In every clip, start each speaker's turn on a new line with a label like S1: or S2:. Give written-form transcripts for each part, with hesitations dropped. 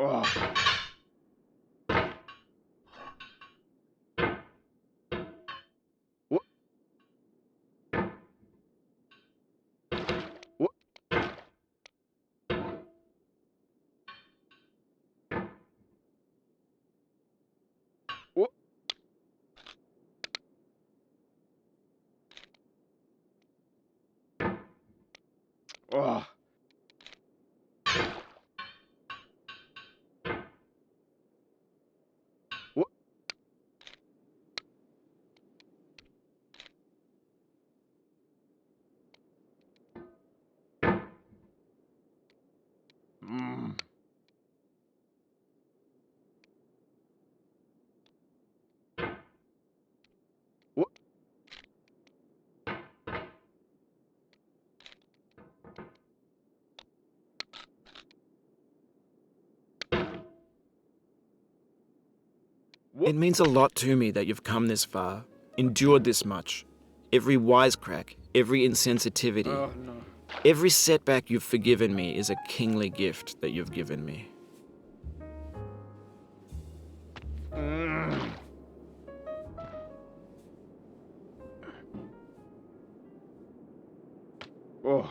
S1: Oh. What? What? What? Oh. What? What?
S2: It means a lot to me that you've come this far, endured this much. Every wisecrack, every insensitivity,
S1: Oh, no.
S2: every setback you've forgiven me is a kingly gift that you've given me.
S1: Oh.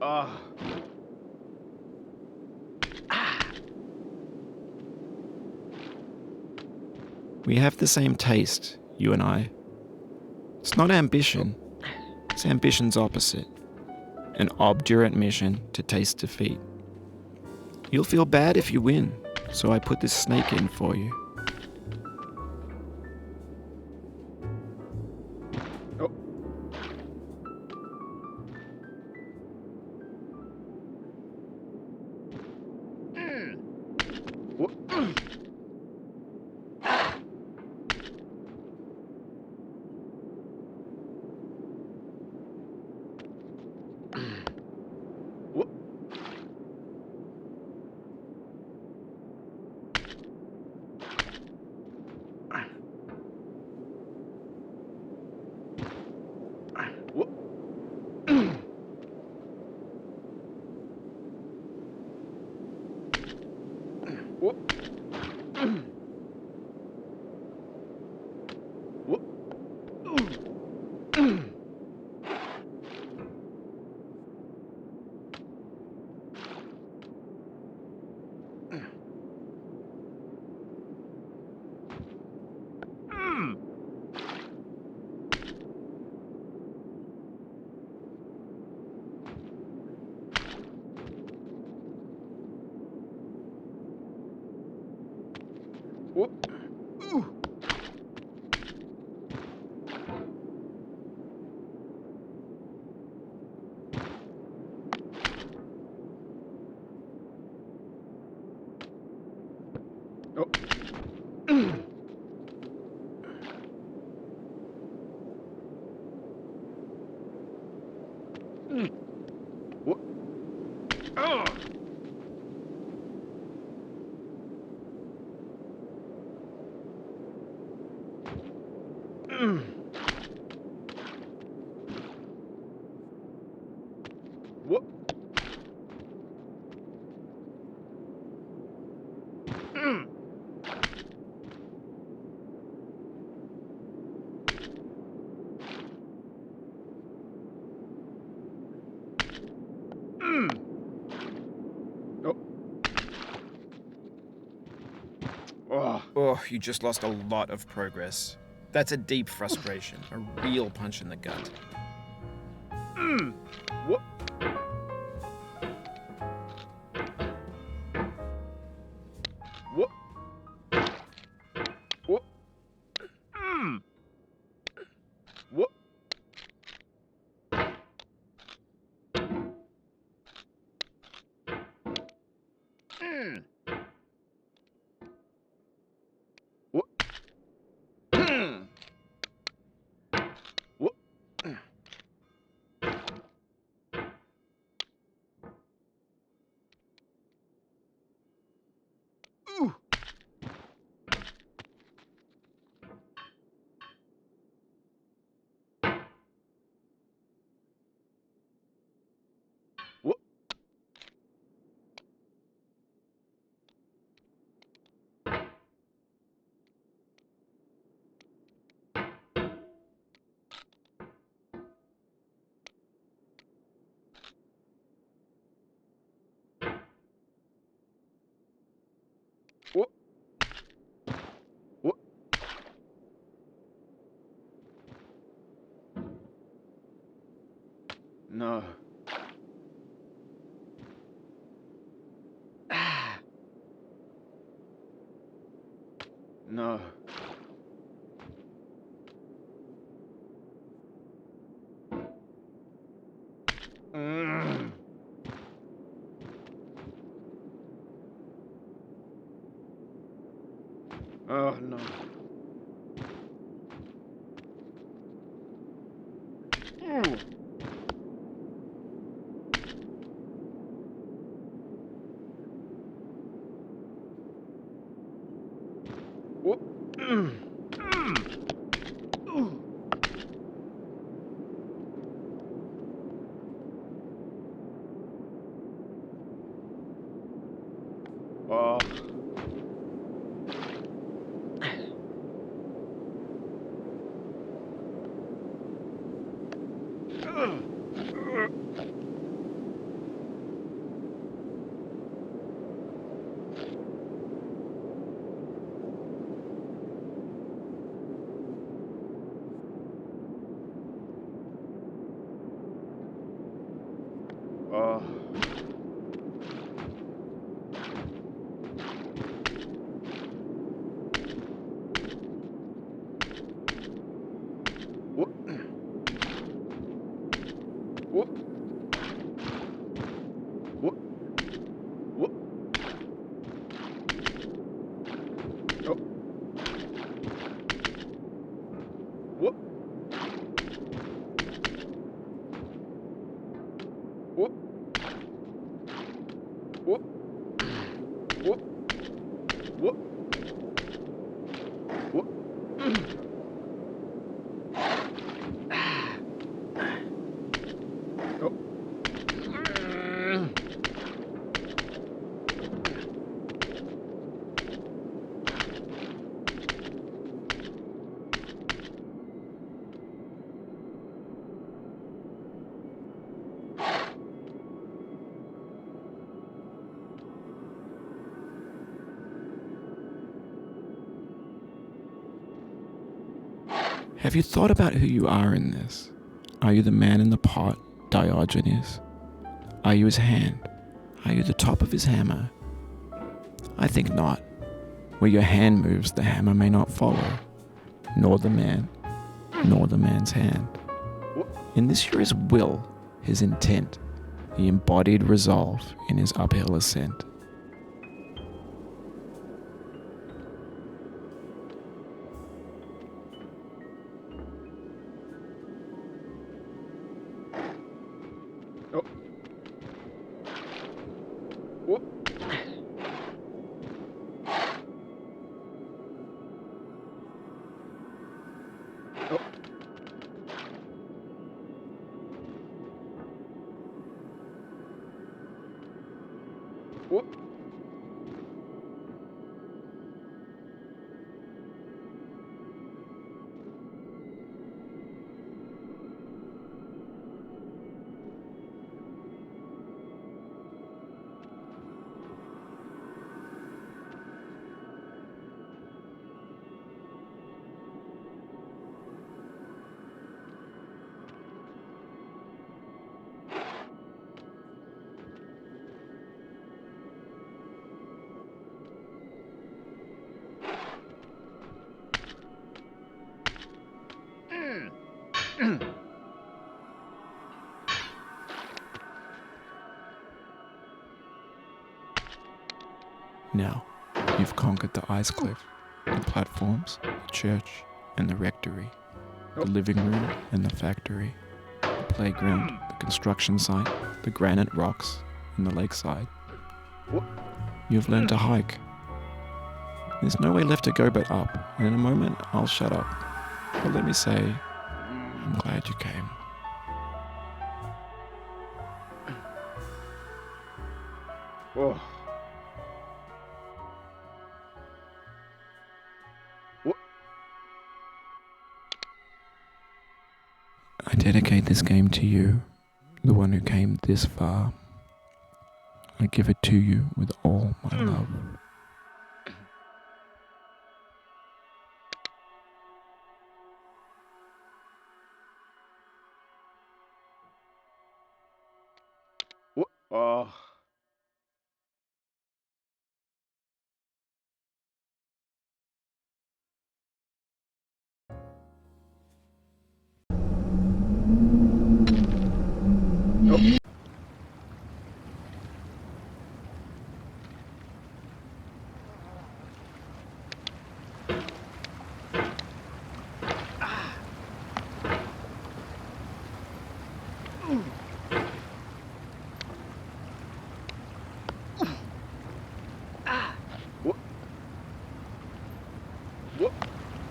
S1: Ah.
S2: We have the same taste, you and I. It's not ambition, it's ambition's opposite. An obdurate mission to taste defeat. You'll feel bad if you win, so I put this snake in for you.
S1: Oh. What? What? What? What? What? What? Oh. What? Oh. What? Oh. Oh.
S2: Oh, you just lost a lot of progress. That's a deep frustration, a real punch in the gut.
S1: What? What? What? What? What? What? Ooh. What? What? No. No. Oh no. What? Oh. Oh. What? What? What? What? Oh. What? What? What? What? What? What? Oh.
S2: Have you thought about who you are in this? Are you the man in the pot, Diogenes? Are you his hand? Are you the top of his hammer? I think not. Where your hand moves, the hammer may not follow, nor the man, nor the man's hand. In this you're his will, his intent, the embodied resolve in his uphill ascent.
S1: Oh. What? Oh. What?
S2: Now, you've conquered the ice cliff, the platforms, the church, and the rectory, the living room and the factory, the playground, the construction site, the granite rocks, and the lakeside. You've learned to hike. There's no way left to go but up, and in a moment I'll shut up. But let me say, I'm glad you came.
S1: Oh. What?
S2: I dedicate this game to you, the one who came this far. I give it to you with all my love.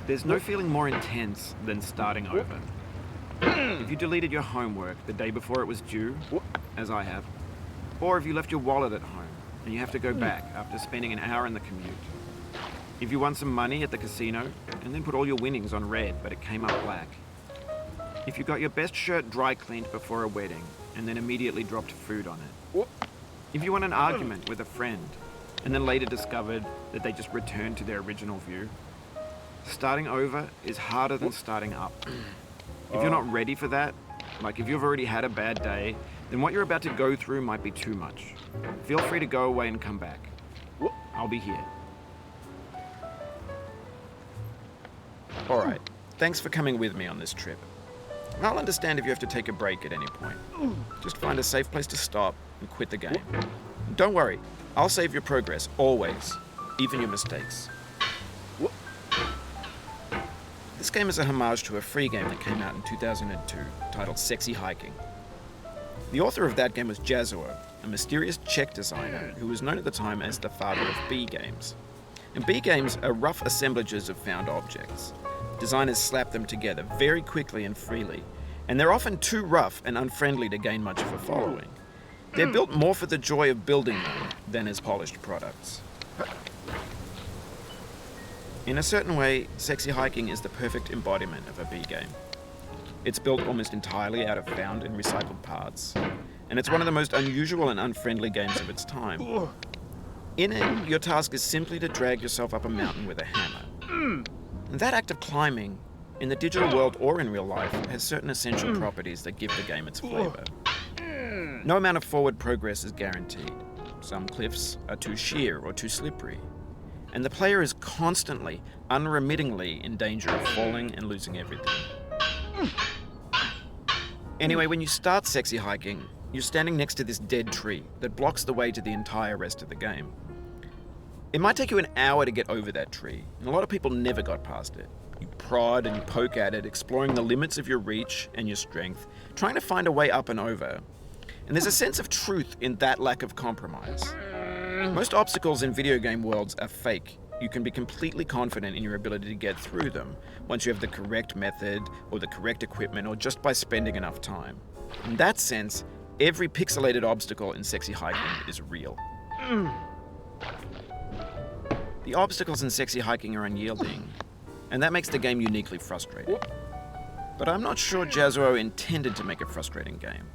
S2: There's no feeling more intense than starting over. If you deleted your homework the day before it was due, as I have, or if you left your wallet at home and you have to go back after spending an hour in the commute. If you won some money at the casino and then put all your winnings on red but it came up black. If you got your best shirt dry cleaned before a wedding and then immediately dropped food on it. If you won an argument with a friend and then later discovered that they just returned to their original view. Starting over is harder than starting up. If you're not ready for that, like if you've already had a bad day, then what you're about to go through might be too much. Feel free to go away and come back. I'll be here. Alright, thanks for coming with me on this trip. I'll understand if you have to take a break at any point. Just find a safe place to stop and quit the game. Don't worry, I'll save your progress, always, even your mistakes. This game is a homage to a free game that came out in 2002, titled Sexy Hiking. The author of that game was Jazuo, a mysterious Czech designer who was known at the time as the father of B games. And B games are rough assemblages of found objects. Designers slap them together very quickly and freely, and they're often too rough and unfriendly to gain much of a following. They're built more for the joy of building them than as polished products. In a certain way, Sexy Hiking is the perfect embodiment of a B game. It's built almost entirely out of found and recycled parts, and it's one of the most unusual and unfriendly games of its time. In it, your task is simply to drag yourself up a mountain with a hammer. And that act of climbing, in the digital world or in real life, has certain essential properties that give the game its flavour. No amount of forward progress is guaranteed. Some cliffs are too sheer or too slippery. And the player is constantly, unremittingly in danger of falling and losing everything. Anyway, when you start Sexy Hiking, you're standing next to this dead tree that blocks the way to the entire rest of the game. It might take you an hour to get over that tree, and a lot of people never got past it. You prod and you poke at it, exploring the limits of your reach and your strength, trying to find a way up and over. And there's a sense of truth in that lack of compromise. Most obstacles in video game worlds are fake. You can be completely confident in your ability to get through them once you have the correct method or the correct equipment or just by spending enough time. In that sense, every pixelated obstacle in Sexy Hiking is real. The obstacles in Sexy Hiking are unyielding, and that makes the game uniquely frustrating. But I'm not sure Jazuo intended to make a frustrating game.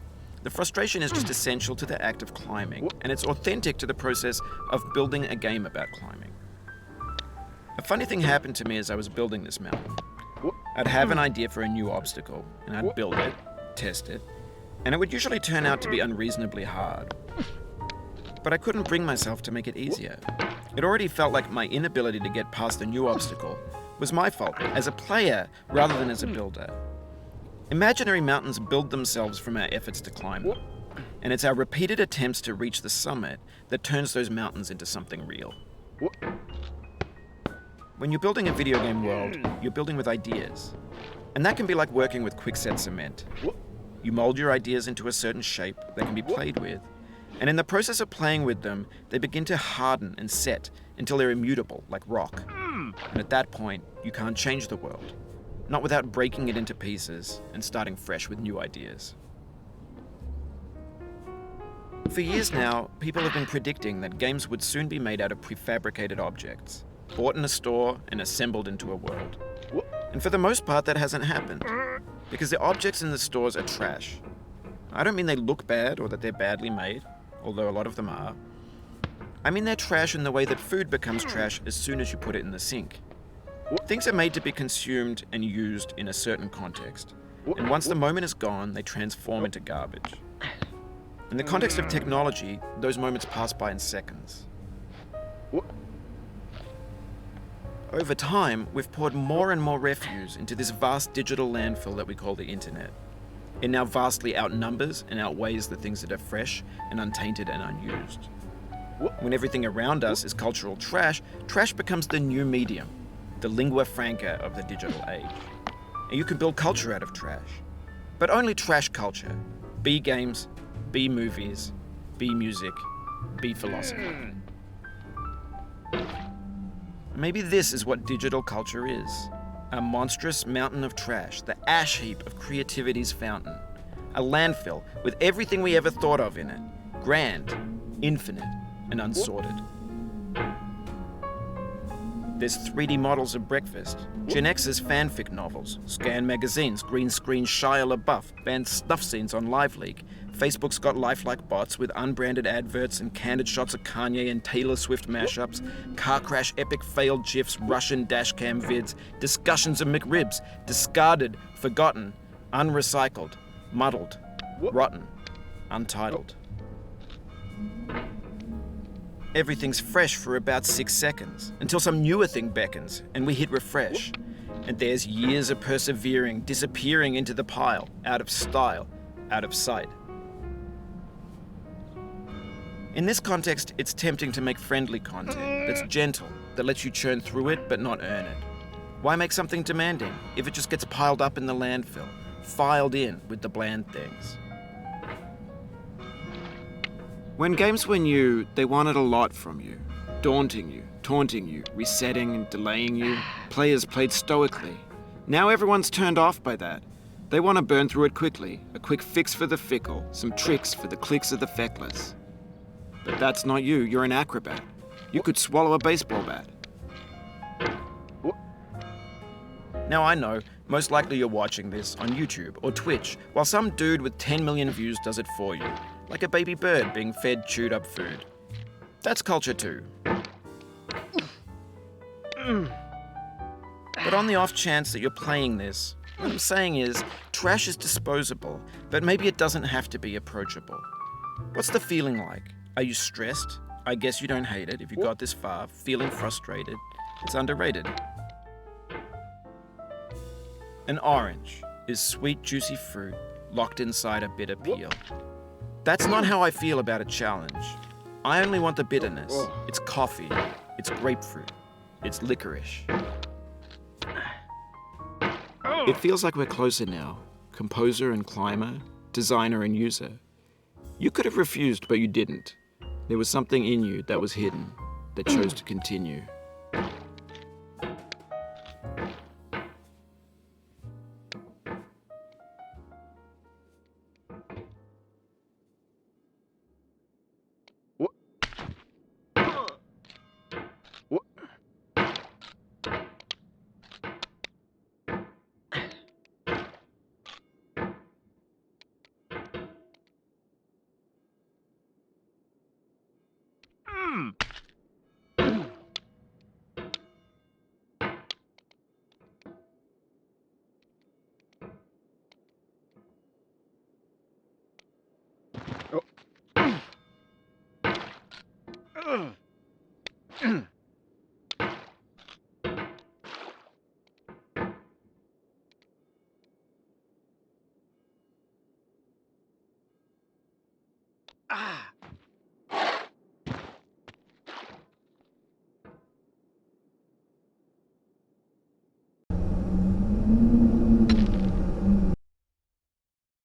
S2: The frustration is just essential to the act of climbing, and it's authentic to the process of building a game about climbing. A funny thing happened to me as I was building this mountain. I'd have an idea for a new obstacle, and I'd build it, test it, and it would usually turn out to be unreasonably hard. But I couldn't bring myself to make it easier. It already felt like my inability to get past a new obstacle was my fault, as a player rather than as a builder. Imaginary mountains build themselves from our efforts to climb them, and it's our repeated attempts to reach the summit that turns those mountains into something real. When you're building a video game world, you're building with ideas, and that can be like working with quickset cement. You mold your ideas into a certain shape that can be played with, and in the process of playing with them, they begin to harden and set until they're immutable, like rock. And at that point, you can't change the world, not without breaking it into pieces and starting fresh with new ideas. For years now, people have been predicting that games would soon be made out of prefabricated objects, bought in a store and assembled into a world. And for the most part, that hasn't happened, because the objects in the stores are trash. I don't mean they look bad or that they're badly made, although a lot of them are. I mean they're trash in the way that food becomes trash as soon as you put it in the sink. Things are made to be consumed and used in a certain context, and once the moment is gone, they transform into garbage. In the context of technology, those moments pass by in seconds. Over time, we've poured more and more refuse into this vast digital landfill that we call the internet. It now vastly outnumbers and outweighs the things that are fresh and untainted and unused. When everything around us is cultural trash, trash becomes the new medium, the lingua franca of the digital age. And you can build culture out of trash. But only trash culture. B games, B movies, B music, B philosophy. Maybe this is what digital culture is. A monstrous mountain of trash, the ash heap of creativity's fountain. A landfill with everything we ever thought of in it. Grand, infinite, and unsorted. There's 3D models of breakfast, Gen X's fanfic novels, Scan magazines, green screen Shia LaBeouf, banned snuff scenes on LiveLeak. Facebook's got lifelike bots with unbranded adverts and candid shots of Kanye and Taylor Swift mashups, car crash epic failed GIFs, Russian dashcam vids, discussions of McRibs, discarded, forgotten, unrecycled, muddled, rotten, untitled. Everything's fresh for about 6 seconds, until some newer thing beckons, and we hit refresh. And there's years of persevering, disappearing into the pile, out of style, out of sight. In this context, it's tempting to make friendly content that's gentle, that lets you churn through it but not earn it. Why make something demanding if it just gets piled up in the landfill, filed in with the bland things? When games were new, they wanted a lot from you. Daunting you, taunting you, resetting and delaying you. Players played stoically. Now everyone's turned off by that. They want to burn through it quickly, a quick fix for the fickle, some tricks for the clicks of the feckless. But that's not you, you're an acrobat. You could swallow a baseball bat. Now I know, most likely you're watching this on YouTube or Twitch, while some dude with 10 million views does it for you, like a baby bird being fed chewed up food. That's culture too. But on the off chance that you're playing this, what I'm saying is, trash is disposable, but maybe it doesn't have to be approachable. What's the feeling like? Are you stressed? I guess you don't hate it if you got this far. Feeling frustrated? It's underrated. An orange is sweet, juicy fruit locked inside a bitter peel. That's not how I feel about a challenge. I only want the bitterness. It's coffee. It's grapefruit. It's licorice. It feels like we're closer now. Composer and climber, designer and user. You could have refused, but you didn't. There was something in you that was hidden, that chose to continue.